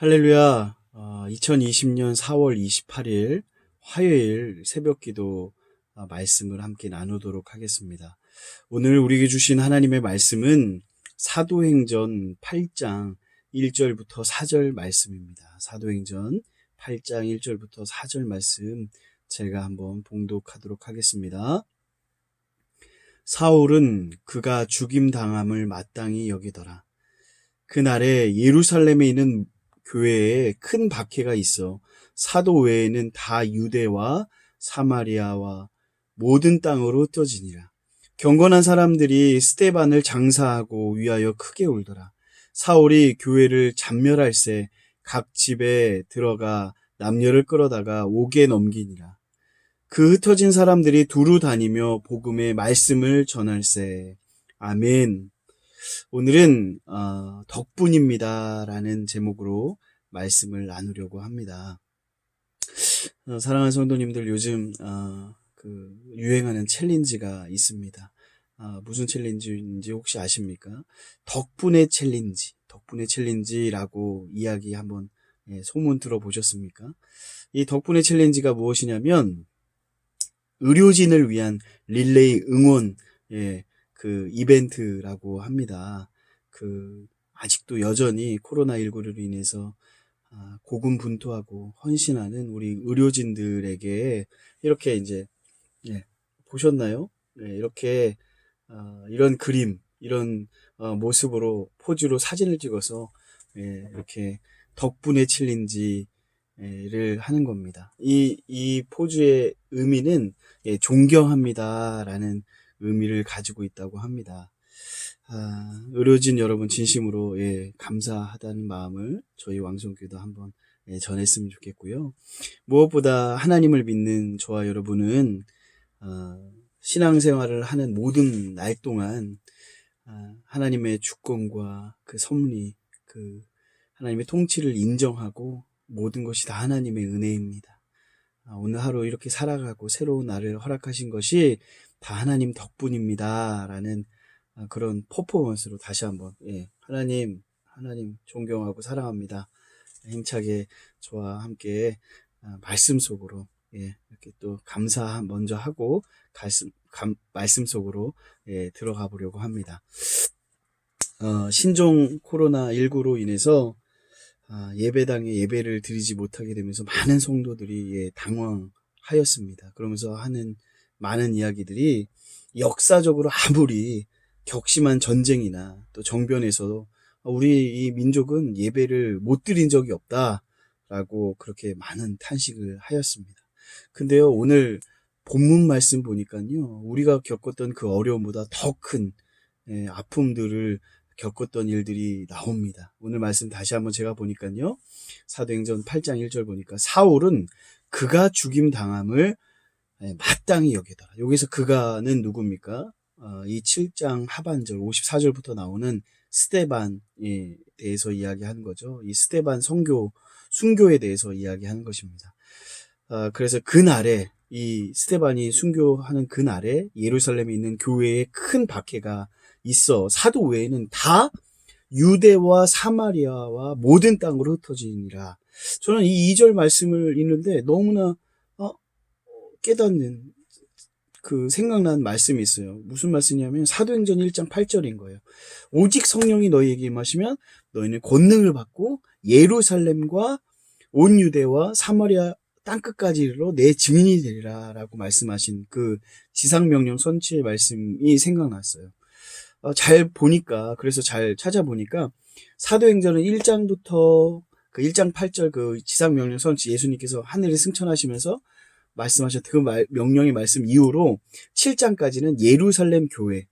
할렐루야. 2020년 4월 28일 화요일 새벽기도 말씀을 함께 나누도록 하겠습니다. 오늘 우리에게 주신 하나님의 말씀은 사도행전 8장 1절부터 4절 말씀입니다. 사도행전 8장 1절부터 4절 말씀 제가 한번 봉독하도록 하겠습니다. 사울은 그가 죽임당함을 마땅히 여기더라. 그날에 예루살렘에 있는 교회에 큰 박해가 있어 사도 외에는 다 유대와 사마리아와 모든 땅으로 흩어지니라. 경건한 사람들이 스데반을 장사하고 위하여 크게 울더라. 사울이 교회를 잔멸할새 각 집에 들어가 남녀를 끌어다가 옥에 넘기니라. 그 흩어진 사람들이 두루 다니며 복음의 말씀을 전할새. 아멘. 오늘은 덕분입니다라는 제목으로 말씀을 나누려고 합니다. 사랑하는 성도님들, 요즘 유행하는 챌린지가 있습니다. 무슨 챌린지인지 혹시 아십니까? 덕분의 챌린지라고 이야기 한번 소문 들어보셨습니까? 이 덕분의 챌린지가 무엇이냐면 의료진을 위한 릴레이 응원 그 이벤트라고 합니다. 아직도 여전히 코로나19로 인해서 고군분투하고 헌신하는 우리 의료진들에게 이렇게 이제 보셨나요? 이렇게 이런 그림, 이런 모습으로 포즈로 사진을 찍어서 이렇게 덕분에 챌린지를 하는 겁니다. 이 포즈의 의미는 존경합니다라는 의미를 가지고 있다고 합니다. 의료진 여러분 진심으로 감사하다는 마음을 저희 왕성교회도 한번 전했으면 좋겠고요. 무엇보다 하나님을 믿는 저와 여러분은 신앙생활을 하는 모든 날 동안 하나님의 주권과 그 섭리, 그 하나님의 통치를 인정하고 모든 것이 다 하나님의 은혜입니다. 오늘 하루 이렇게 살아가고 새로운 날을 허락하신 것이 다 하나님 덕분입니다 라는 그런 퍼포먼스로 다시 한번 하나님 존경하고 사랑합니다. 힘차게 저와 함께 말씀 속으로 이렇게 또 감사 먼저 하고 말씀 속으로 들어가 보려고 합니다. 신종 코로나19로 인해서 예배당에 예배를 드리지 못하게 되면서 많은 성도들이 당황하였습니다. 그러면서 하는 많은 이야기들이 역사적으로 아무리 격심한 전쟁이나 또 정변에서도 우리 이 민족은 예배를 못 드린 적이 없다라고 그렇게 많은 탄식을 하였습니다. 근데요, 오늘 본문 말씀 보니까요, 우리가 겪었던 그 어려움보다 더 큰 아픔들을 겪었던 일들이 나옵니다. 오늘 말씀 다시 한번 제가 보니까요, 사도행전 8장 1절 보니까 사울은 그가 죽임 당함을 마땅히 여기더라. 여기서 그가는 누굽니까? 이 7장 하반절 54절부터 나오는 스데반에 대해서 이야기하는 거죠. 이 스데반 순교에 대해서 이야기하는 것입니다. 그래서 그날에 이 스데반이 순교하는 그날에 예루살렘에 있는 교회에 큰 박해가 있어 사도 외에는 다 유대와 사마리아와 모든 땅으로 흩어지니라. 저는 이 2절 말씀을 읽는데 너무나 깨닫는 생각난 말씀이 있어요. 무슨 말씀이냐면 사도행전 1장 8절인 거예요. 오직 성령이 너희에게 임하시면 너희는 권능을 받고 예루살렘과 온 유대와 사마리아 땅끝까지 이르러 내 증인이 되리라 라고 말씀하신 그 지상명령 선지의 말씀이 생각났어요. 그래서 잘 찾아보니까 사도행전은 1장부터 그 1장 8절 그 지상명령 선지 예수님께서 하늘에 승천하시면서 말씀하셨던 그 명령의 말씀 이후로 7장까지는 예루살렘 교회,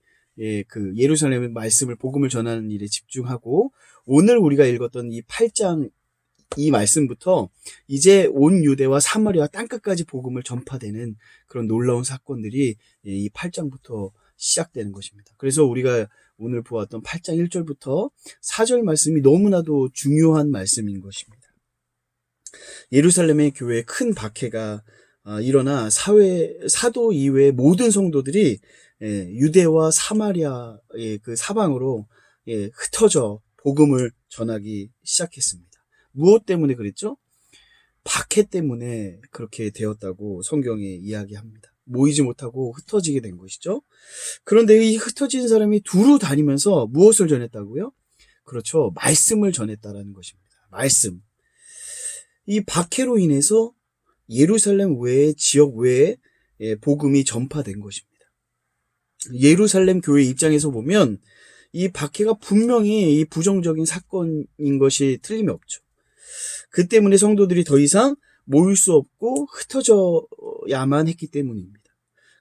그 예루살렘의 말씀을 복음을 전하는 일에 집중하고 오늘 우리가 읽었던 이 8장 이 말씀부터 이제 온 유대와 사마리아 땅끝까지 복음을 전파되는 그런 놀라운 사건들이 이 8장부터 시작되는 것입니다. 그래서 우리가 오늘 보았던 8장 1절부터 4절 말씀이 너무나도 중요한 말씀인 것입니다. 예루살렘의 교회에 큰 박해가 일어나 사도 이외의 모든 성도들이 유대와 사마리아의 그 사방으로 흩어져 복음을 전하기 시작했습니다. 무엇 때문에 그랬죠? 박해 때문에 그렇게 되었다고 성경에 이야기합니다. 모이지 못하고 흩어지게 된 것이죠. 그런데 이 흩어진 사람이 두루 다니면서 무엇을 전했다고요? 그렇죠. 말씀을 전했다라는 것입니다. 말씀. 이 박해로 인해서 예루살렘 외의 지역 외에 복음이 전파된 것입니다. 예루살렘 교회 입장에서 보면 이 박해가 분명히 이 부정적인 사건인 것이 틀림이 없죠. 그 때문에 성도들이 더 이상 모일 수 없고 흩어져야만 했기 때문입니다.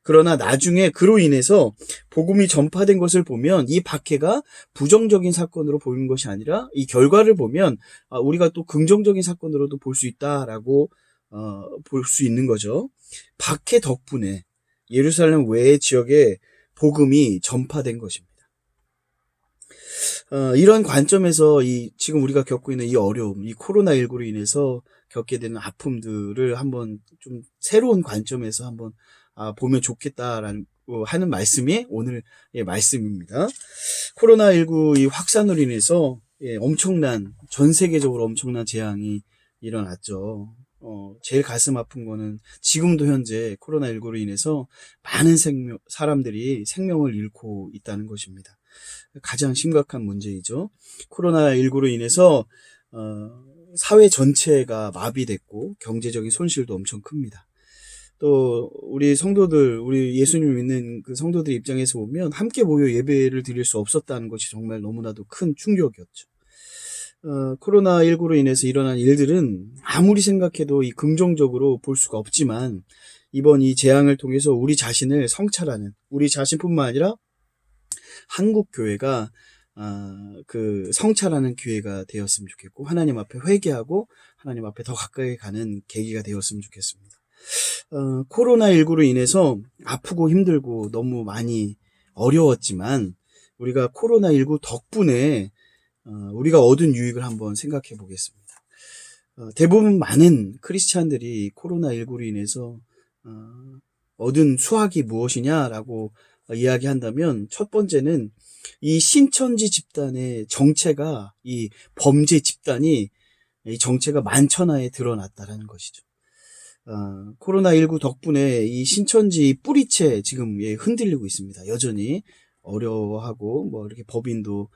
그러나 나중에 그로 인해서 복음이 전파된 것을 보면 이 박해가 부정적인 사건으로 보이는 것이 아니라 이 결과를 보면 우리가 또 긍정적인 사건으로도 볼 수 있다라고 볼 수 있는 거죠. 박해 덕분에 예루살렘 외의 지역에 복음이 전파된 것입니다. 이런 관점에서 지금 우리가 겪고 있는 이 어려움, 이 코로나19로 인해서 겪게 되는 아픔들을 한번 좀 새로운 관점에서 한번 보면 좋겠다라는 하는 말씀이 오늘의 말씀입니다. 코로나19 이 확산으로 인해서 전 세계적으로 엄청난 재앙이 일어났죠. 제일 가슴 아픈 거는 지금도 현재 코로나19로 인해서 많은 사람들이 생명을 잃고 있다는 것입니다. 가장 심각한 문제이죠. 코로나19로 인해서 사회 전체가 마비됐고 경제적인 손실도 엄청 큽니다. 또 우리 성도들, 우리 예수님을 믿는 그 성도들 입장에서 보면 함께 모여 예배를 드릴 수 없었다는 것이 정말 너무나도 큰 충격이었죠. 코로나19로 인해서 일어난 일들은 아무리 생각해도 이 긍정적으로 볼 수가 없지만 이번 이 재앙을 통해서 우리 자신을 성찰하는, 우리 자신뿐만 아니라 한국 교회가 그 성찰하는 기회가 되었으면 좋겠고 하나님 앞에 회개하고 하나님 앞에 더 가까이 가는 계기가 되었으면 좋겠습니다. 코로나19로 인해서 아프고 힘들고 너무 많이 어려웠지만 우리가 코로나19 덕분에 우리가 얻은 유익을 한번 생각해 보겠습니다. 대부분 많은 크리스찬들이 코로나19로 인해서 얻은 수확이 무엇이냐라고 이야기한다면 첫 번째는 이 신천지 집단의 정체가 이 범죄 집단이 이 정체가 만천하에 드러났다라는 것이죠. 코로나19 덕분에 이 신천지 뿌리채 지금 흔들리고 있습니다. 여전히 어려워하고 뭐 이렇게 법인도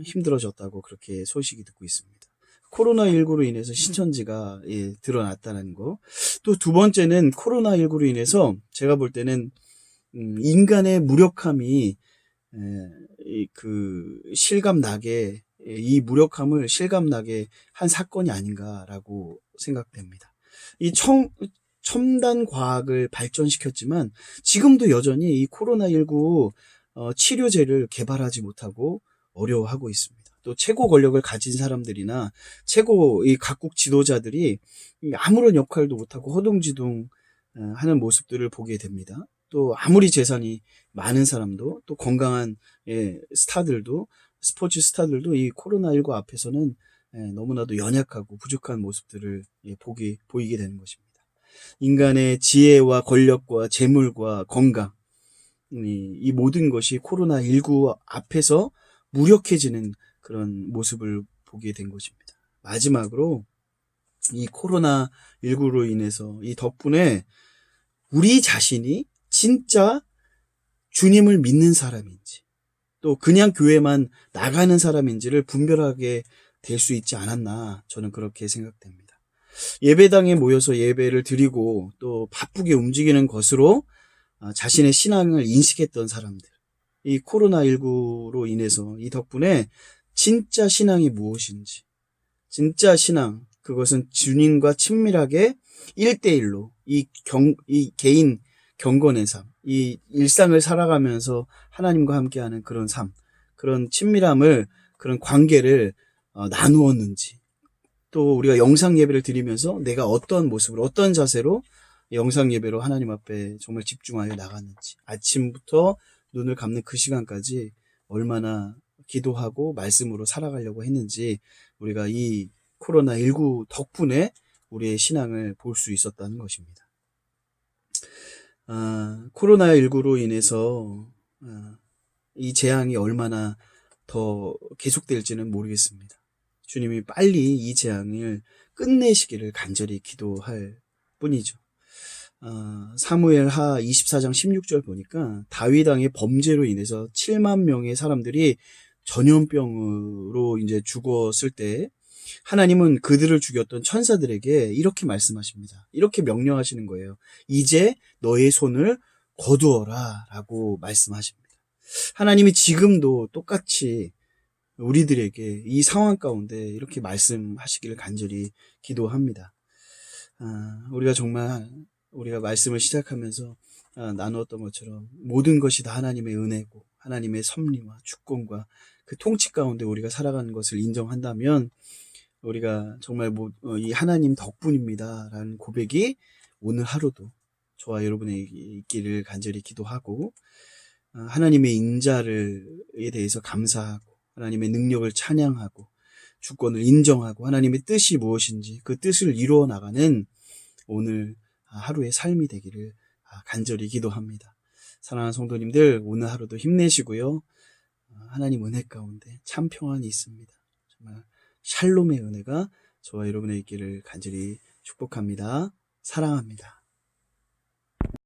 힘들어졌다고 그렇게 소식이 듣고 있습니다. 코로나19로 인해서 신천지가 드러났다는 거. 또 두 번째는 코로나19로 인해서 제가 볼 때는 인간의 무력함이 실감나게 이 무력함을 실감나게 한 사건이 아닌가라고 생각됩니다. 이 첨단 과학을 발전시켰지만 지금도 여전히 이 코로나19 치료제를 개발하지 못하고 어려워하고 있습니다. 또 최고 권력을 가진 사람들이나 최고 이 각국 지도자들이 아무런 역할도 못하고 허둥지둥 하는 모습들을 보게 됩니다. 또 아무리 재산이 많은 사람도 또 건강한 스타들도 스포츠 스타들도 이 코로나19 앞에서는 너무나도 연약하고 부족한 모습들을 보이게 되는 것입니다. 인간의 지혜와 권력과 재물과 건강 이 모든 것이 코로나19 앞에서 무력해지는 그런 모습을 보게 된 것입니다. 마지막으로 이 코로나19로 인해서 이 덕분에 우리 자신이 진짜 주님을 믿는 사람인지 또 그냥 교회만 나가는 사람인지를 분별하게 될 수 있지 않았나 저는 그렇게 생각됩니다. 예배당에 모여서 예배를 드리고 또 바쁘게 움직이는 것으로 자신의 신앙을 인식했던 사람들 이 코로나19로 인해서 이 덕분에 진짜 신앙이 무엇인지 진짜 신앙 그것은 주님과 친밀하게 1대1로 이 개인 경건의 삶, 이 일상을 살아가면서 하나님과 함께하는 그런 삶, 그런 친밀함을, 그런 관계를 나누었는지, 또 우리가 영상 예배를 드리면서 내가 어떤 모습으로, 어떤 자세로 영상 예배로 하나님 앞에 정말 집중하여 나갔는지, 아침부터 눈을 감는 그 시간까지 얼마나 기도하고 말씀으로 살아가려고 했는지 우리가 이 코로나19 덕분에 우리의 신앙을 볼 수 있었다는 것입니다. 코로나19로 인해서 이 재앙이 얼마나 더 계속될지는 모르겠습니다. 주님이 빨리 이 재앙을 끝내시기를 간절히 기도할 뿐이죠. 사무엘하 24장 16절 보니까 다윗 왕의 범죄로 인해서 7만 명의 사람들이 전염병으로 이제 죽었을 때 하나님은 그들을 죽였던 천사들에게 이렇게 말씀하십니다. 이렇게 명령하시는 거예요. 이제 너의 손을 거두어라 라고 말씀하십니다. 하나님이 지금도 똑같이 우리들에게 이 상황 가운데 이렇게 말씀하시기를 간절히 기도합니다. 우리가 정말 우리가 말씀을 시작하면서 나누었던 것처럼 모든 것이 다 하나님의 은혜고 하나님의 섭리와 주권과 그 통치 가운데 우리가 살아가는 것을 인정한다면 우리가 정말 이 하나님 덕분입니다 라는 고백이 오늘 하루도 저와 여러분에게 있기를 간절히 기도하고 하나님의 인자에 대해서 감사하고 하나님의 능력을 찬양하고 주권을 인정하고 하나님의 뜻이 무엇인지 그 뜻을 이루어 나가는 오늘 하루의 삶이 되기를 간절히 기도합니다. 사랑하는 성도님들, 오늘 하루도 힘내시고요. 하나님 은혜 가운데 참 평안이 있습니다. 정말 샬롬의 은혜가 저와 여러분의 있기를 간절히 축복합니다. 사랑합니다.